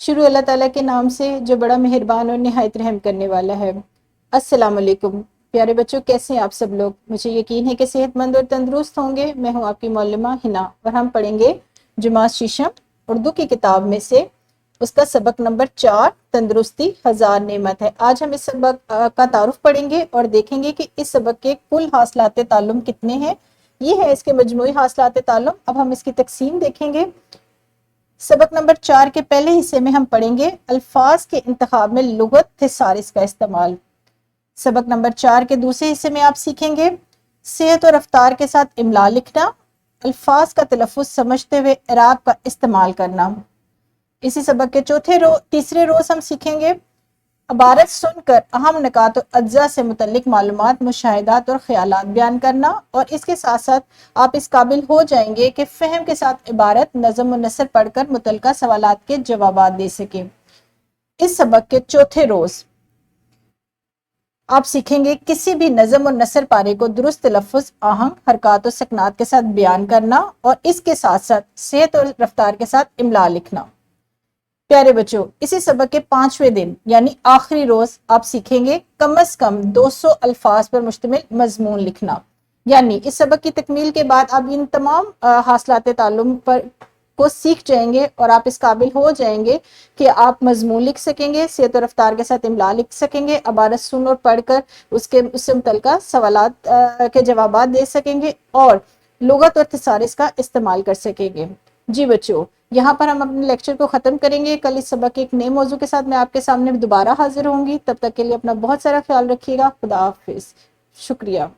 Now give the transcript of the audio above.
शुरू अल्लाह ताला के नाम से जो बड़ा मेहरबान और निहायत रहम करने वाला है। अस्सलाम वालेकुम प्यारे बच्चों, कैसे हैं आप सब लोग। मुझे यकीन है कि सेहतमंद और तंदुरुस्त होंगे। मैं हूं आपकी मौलमा हिना और हम पढ़ेंगे जुमात शीशम उर्दू की किताब में से उसका सबक नंबर 4 तंदुरुस्ती हजार नेमत है। आज हम इस सबक का तारुफ पढ़ेंगे और देखेंगे कि इस सबक के कुल हासिलात ताल्लुम कितने हैं। ये है इसके मजमूई हासिलात ताल्लुम। अब हम इसकी तकसीम देखेंगे। सबक नंबर 4 के पहले हिस्से में हम पढ़ेंगे अल्फाज के इंतखाब में लुगत थिसारिस का इस्तेमाल। सबक नंबर 4 के दूसरे हिस्से में आप सीखेंगे सेहत और रफ्तार के साथ इमला लिखना, अल्फाज का तलफ़ुज़ समझते हुए इराब का इस्तेमाल करना। इसी सबक के तीसरे रोज हम सीखेंगे इबारत सुनकर अहम निकात और अज्जा से मुतल्लिक मालूमात, मुशाहिदात और ख्यालात बयान करना। और इसके साथ साथ आप इस काबिल हो जाएंगे कि फ़हम के साथ इबारत, नज़म और नसर पढ़कर मुतल्लिका सवालात के जवाबात दे सकें। इस सबक के चौथे रोज आप सीखेंगे किसी भी नज़म और नसर पारे को दुरुस्त लफ्ज़, आहंग, हरकत और सकनात के साथ बयान करना और इसके साथ साथ सेहत और रफ्तार के साथ इमला लिखना। प्यारे बच्चों, इसी सबक के 5वें दिन यानी आखिरी रोज आप सीखेंगे कम अज कम 200 अल्फाज पर मुश्तमिल मजमून लिखना। यानी इस सबक की तकमील के बाद आप इन तमाम हासिलात ताल्लुम पर को सीख जाएंगे और आप इस काबिल हो जाएंगे कि आप मजमून लिख सकेंगे, सेहत और रफ्तार के साथ इमला लिख सकेंगे, इबारत सुन और पढ़कर उससे मुतल्लिका सवालात के जवाबात दे सकेंगे और लुगत और थिसारिस का इस्तेमाल कर सकेंगे। जी बच्चों, यहाँ पर हम अपने लेक्चर को ख़त्म करेंगे। कल इस सबक के एक नए मौजू के साथ मैं आपके सामने दोबारा हाजिर होंगी। तब तक के लिए अपना बहुत सारा ख्याल रखिएगा। खुदा हाफिज़। शुक्रिया।